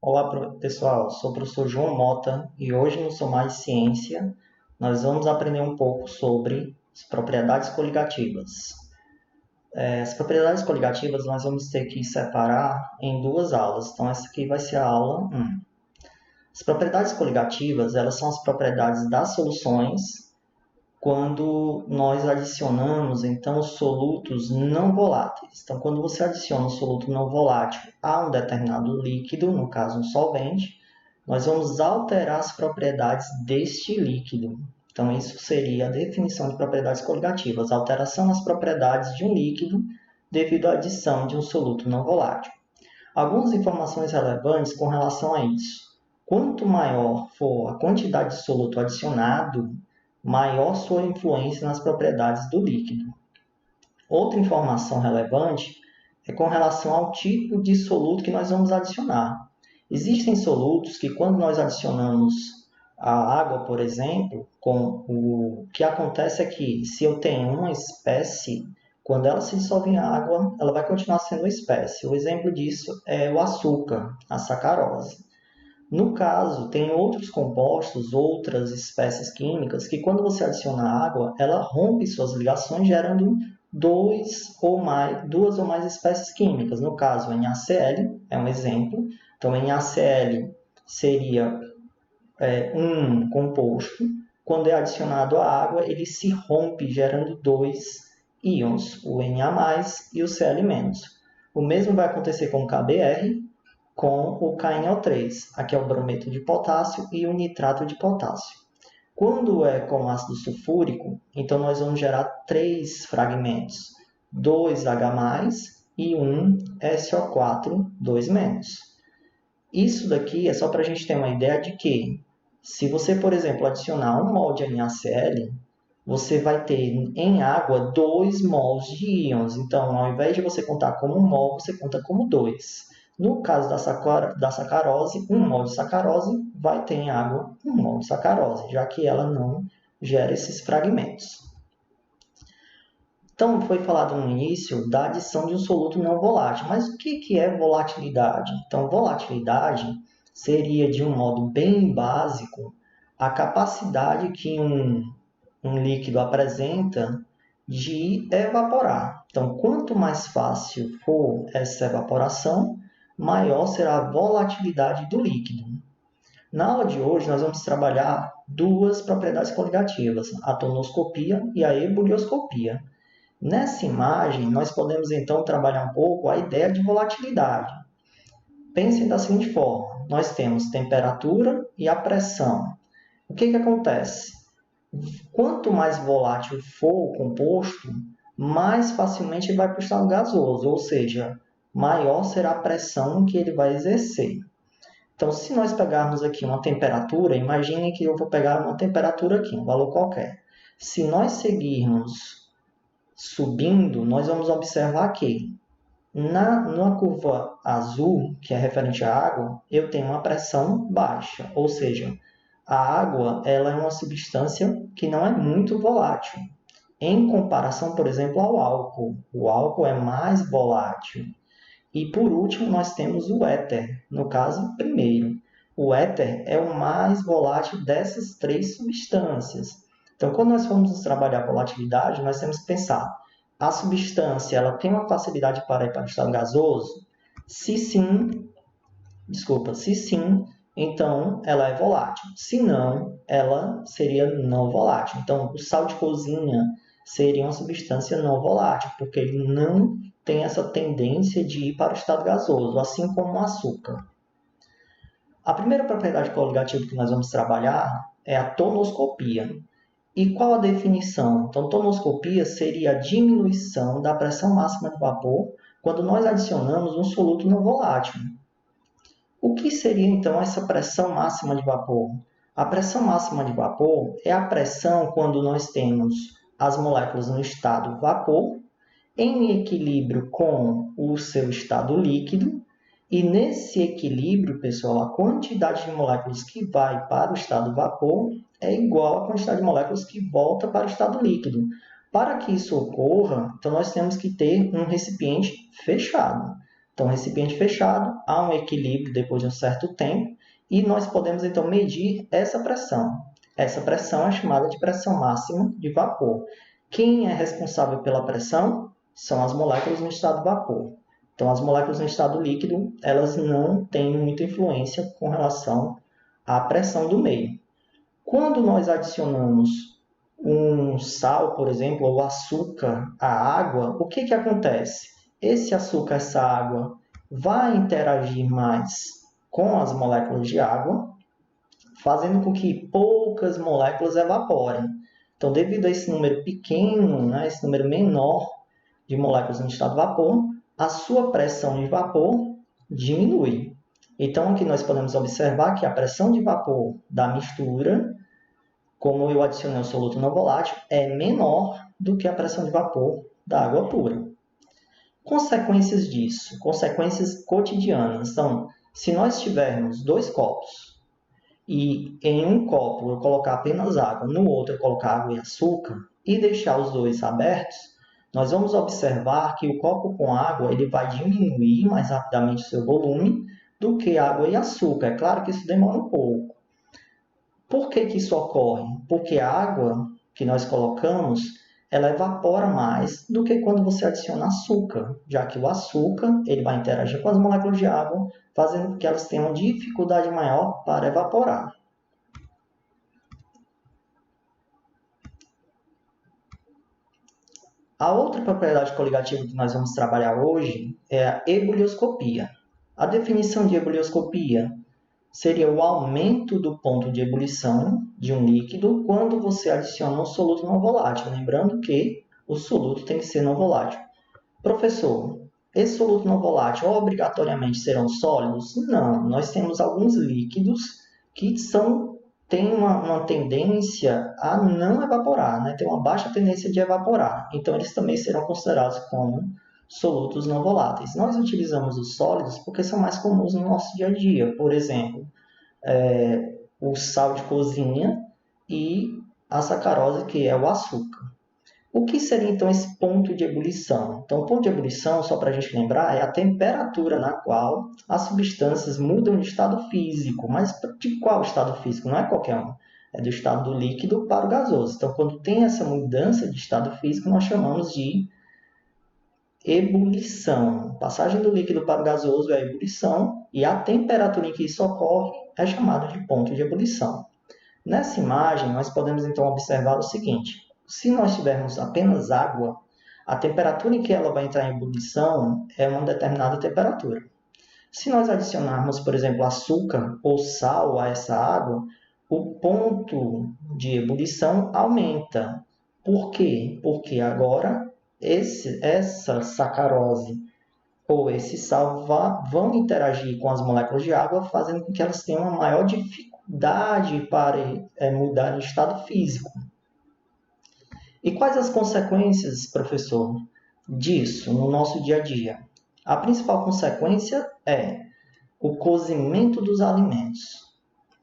Olá, pessoal. Sou o professor João Mota e hoje no Sou Mais Ciência nós vamos aprender um pouco sobre as propriedades coligativas. As propriedades coligativas nós vamos ter que separar em duas aulas. Então, essa aqui vai ser a aula 1. As propriedades coligativas, elas são as propriedades das soluções quando nós adicionamos, então, solutos não voláteis. Então, quando você adiciona um soluto não volátil a um determinado líquido, no caso um solvente, nós vamos alterar as propriedades deste líquido. Então, isso seria a definição de propriedades coligativas, alteração nas propriedades de um líquido devido à adição de um soluto não volátil. Algumas informações relevantes com relação a isso. Quanto maior for a quantidade de soluto adicionado, maior sua influência nas propriedades do líquido. Outra informação relevante é com relação ao tipo de soluto que nós vamos adicionar. Existem solutos que, quando nós adicionamos a água, por exemplo, o que acontece é que, se eu tenho uma espécie, quando ela se dissolve em água, ela vai continuar sendo uma espécie. O exemplo disso é o açúcar, a sacarose. No caso, tem outros compostos, outras espécies químicas, que quando você adiciona água, ela rompe suas ligações, gerando duas ou mais espécies químicas. No caso, o NaCl é um exemplo. Então, NaCl seria um composto. Quando é adicionado a água, ele se rompe, gerando dois íons, o Na+, e o Cl-. O mesmo vai acontecer com o KBr, com o KNO3, aqui é o brometo de potássio e o nitrato de potássio. Quando é com ácido sulfúrico, então nós vamos gerar três fragmentos, 2H+, e um SO4, 2-. Isso daqui é só para a gente ter uma ideia de que, se você, por exemplo, adicionar 1 mol de NaCl, você vai ter em água 2 mols de íons. Então, ao invés de você contar como 1 mol, você conta como 2. No caso da sacarose, 1 mol de sacarose vai ter em água 1 mol de sacarose, já que ela não gera esses fragmentos. Então, foi falado no início da adição de um soluto não volátil. Mas o que é volatilidade? Então, volatilidade seria, de um modo bem básico, a capacidade que um líquido apresenta de evaporar. Então, quanto mais fácil for essa evaporação, maior será a volatilidade do líquido. Na aula de hoje, nós vamos trabalhar duas propriedades coligativas, a tonoscopia e a ebulioscopia. Nessa imagem, nós podemos então trabalhar um pouco a ideia de volatilidade. Pensem da seguinte forma: nós temos temperatura e a pressão. O que acontece? Quanto mais volátil for o composto, mais facilmente ele vai para o estado gasoso, ou seja, maior será a pressão que ele vai exercer. Então, se nós pegarmos aqui uma temperatura, imaginem que eu vou pegar uma temperatura aqui, um valor qualquer. Se nós seguirmos subindo, nós vamos observar que na curva azul, que é referente à água, eu tenho uma pressão baixa, ou seja, a água ela é uma substância que não é muito volátil, em comparação, por exemplo, ao álcool. O álcool é mais volátil. E, por último, nós temos o éter, no caso, primeiro. O éter é o mais volátil dessas três substâncias. Então, quando nós formos trabalhar a volatilidade, nós temos que pensar: a substância ela tem uma facilidade para ir para o estado gasoso? Se sim, então ela é volátil. Se não, ela seria não volátil. Então, o sal de cozinha seria uma substância não volátil, porque ele não tem essa tendência de ir para o estado gasoso, assim como o açúcar. A primeira propriedade coligativa que nós vamos trabalhar é a tonoscopia. E qual a definição? Então, tonoscopia seria a diminuição da pressão máxima de vapor quando nós adicionamos um soluto não volátil. O que seria, então, essa pressão máxima de vapor? A pressão máxima de vapor é a pressão quando nós temos as moléculas no estado vapor, em equilíbrio com o seu estado líquido, e nesse equilíbrio, pessoal, a quantidade de moléculas que vai para o estado vapor é igual à quantidade de moléculas que volta para o estado líquido. Para que isso ocorra, então nós temos que ter um recipiente fechado. Então, recipiente fechado, há um equilíbrio depois de um certo tempo e nós podemos, então, medir essa pressão. Essa pressão é chamada de pressão máxima de vapor. Quem é responsável pela pressão são as moléculas no estado vapor. Então, as moléculas no estado líquido, elas não têm muita influência com relação à pressão do meio. Quando nós adicionamos um sal, por exemplo, ou açúcar à água, o que acontece? Esse açúcar, essa água, vai interagir mais com as moléculas de água, fazendo com que poucas moléculas evaporem. Então, devido a esse número pequeno, né, esse número menor de moléculas no estado de vapor, a sua pressão de vapor diminui. Então, aqui nós podemos observar que a pressão de vapor da mistura, como eu adicionei o soluto não volátil, é menor do que a pressão de vapor da água pura. Consequências disso, consequências cotidianas. Então, se nós tivermos 2 copos e em um copo eu colocar apenas água, no outro eu colocar água e açúcar e deixar os dois abertos, nós vamos observar que o copo com água ele vai diminuir mais rapidamente o seu volume do que água e açúcar. É claro que isso demora um pouco. Por que isso ocorre? Porque a água que nós colocamos, ela evapora mais do que quando você adiciona açúcar, já que o açúcar ele vai interagir com as moléculas de água, fazendo com que elas tenham dificuldade maior para evaporar. A outra propriedade coligativa que nós vamos trabalhar hoje é a ebulioscopia. A definição de ebulioscopia seria o aumento do ponto de ebulição de um líquido quando você adiciona um soluto não volátil. Lembrando que o soluto tem que ser não volátil. Professor, esse soluto não volátil obrigatoriamente serão sólidos? Não, nós temos alguns líquidos que têm uma tendência a não evaporar, né? Tem uma baixa tendência de evaporar. Então, eles também serão considerados como solutos não voláteis. Nós utilizamos os sólidos porque são mais comuns no nosso dia a dia. Por exemplo, o sal de cozinha e a sacarose, que é o açúcar. O que seria, então, esse ponto de ebulição? Então, o ponto de ebulição, só para a gente lembrar, é a temperatura na qual as substâncias mudam de estado físico. Mas de qual estado físico? Não é qualquer um. É do estado do líquido para o gasoso. Então, quando tem essa mudança de estado físico, nós chamamos de ebulição. Passagem do líquido para o gasoso é a ebulição, e a temperatura em que isso ocorre é chamada de ponto de ebulição. Nessa imagem, nós podemos, então, observar o seguinte. Se nós tivermos apenas água, a temperatura em que ela vai entrar em ebulição é uma determinada temperatura. Se nós adicionarmos, por exemplo, açúcar ou sal a essa água, o ponto de ebulição aumenta. Por quê? Porque agora essa sacarose ou esse sal vão interagir com as moléculas de água, fazendo com que elas tenham uma maior dificuldade para mudar de estado físico. E quais as consequências, professor, disso no nosso dia a dia? A principal consequência é o cozimento dos alimentos.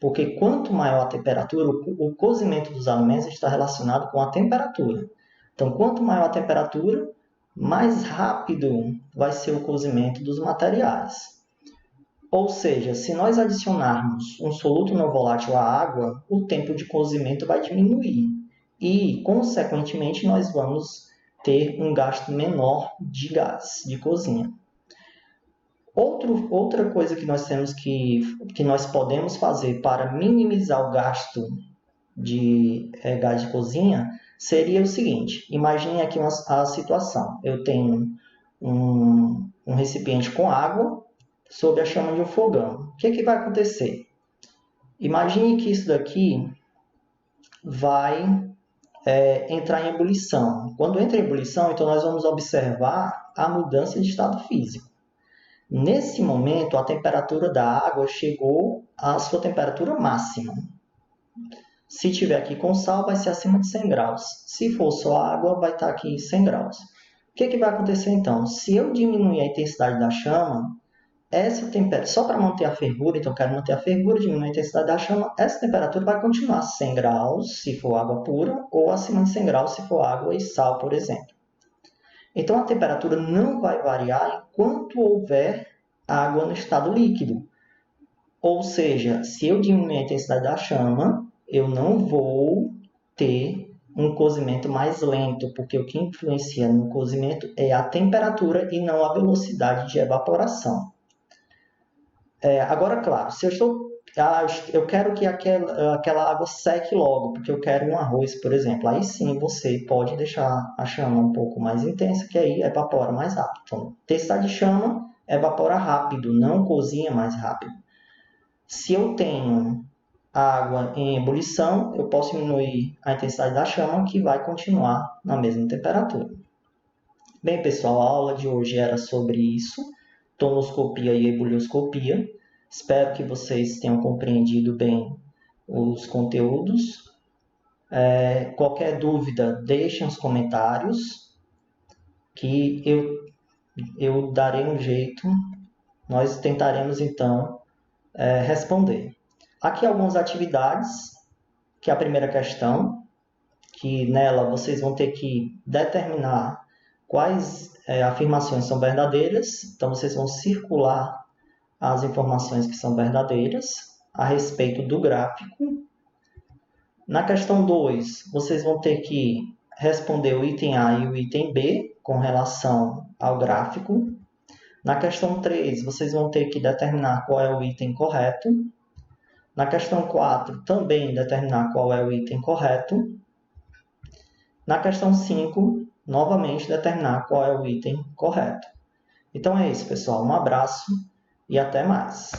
Porque quanto maior a temperatura, o cozimento dos alimentos está relacionado com a temperatura. Então, quanto maior a temperatura, mais rápido vai ser o cozimento dos materiais. Ou seja, se nós adicionarmos um soluto não volátil à água, o tempo de cozimento vai diminuir. E, consequentemente, nós vamos ter um gasto menor de gás de cozinha. Outra coisa que nós temos que nós podemos fazer para minimizar o gasto de gás de cozinha seria o seguinte. Imagine aqui a situação. Eu tenho um recipiente com água sob a chama de um fogão. O que vai acontecer? Imagine que isso daqui vai entrar em ebulição. Quando entra em ebulição, então nós vamos observar a mudança de estado físico. Nesse momento, a temperatura da água chegou à sua temperatura máxima. Se tiver aqui com sal, vai ser acima de 100 graus. Se for só água, vai estar aqui 100 graus. O que vai acontecer então? Se eu diminuir a intensidade da chama, essa temperatura, só para manter a fervura, então eu quero manter a fervura, diminuir a intensidade da chama, essa temperatura vai continuar 100 graus se for água pura, ou acima de 100 graus se for água e sal, por exemplo. Então, a temperatura não vai variar enquanto houver água no estado líquido. Ou seja, se eu diminuir a intensidade da chama, eu não vou ter um cozimento mais lento, porque o que influencia no cozimento é a temperatura e não a velocidade de evaporação. Agora, claro, se eu quero que aquela água seque logo, porque eu quero um arroz, por exemplo, aí sim você pode deixar a chama um pouco mais intensa, que aí evapora mais rápido. Então, intensidade de chama evapora rápido, não cozinha mais rápido. Se eu tenho água em ebulição, eu posso diminuir a intensidade da chama, que vai continuar na mesma temperatura. Bem, pessoal, a aula de hoje era sobre isso, tonoscopia e ebulioscopia. Espero que vocês tenham compreendido bem os conteúdos. Qualquer dúvida, deixem nos comentários, que eu darei um jeito. Nós tentaremos, então, responder. Aqui algumas atividades, que é a primeira questão, que nela vocês vão ter que determinar quais afirmações são verdadeiras. Então, vocês vão circular as informações que são verdadeiras a respeito do gráfico. Na questão 2, vocês vão ter que responder o item A e o item B com relação ao gráfico. Na questão 3, vocês vão ter que determinar qual é o item correto. Na questão 4, também determinar qual é o item correto. Na questão 5, novamente determinar qual é o item correto. Então é isso, pessoal. Um abraço e até mais.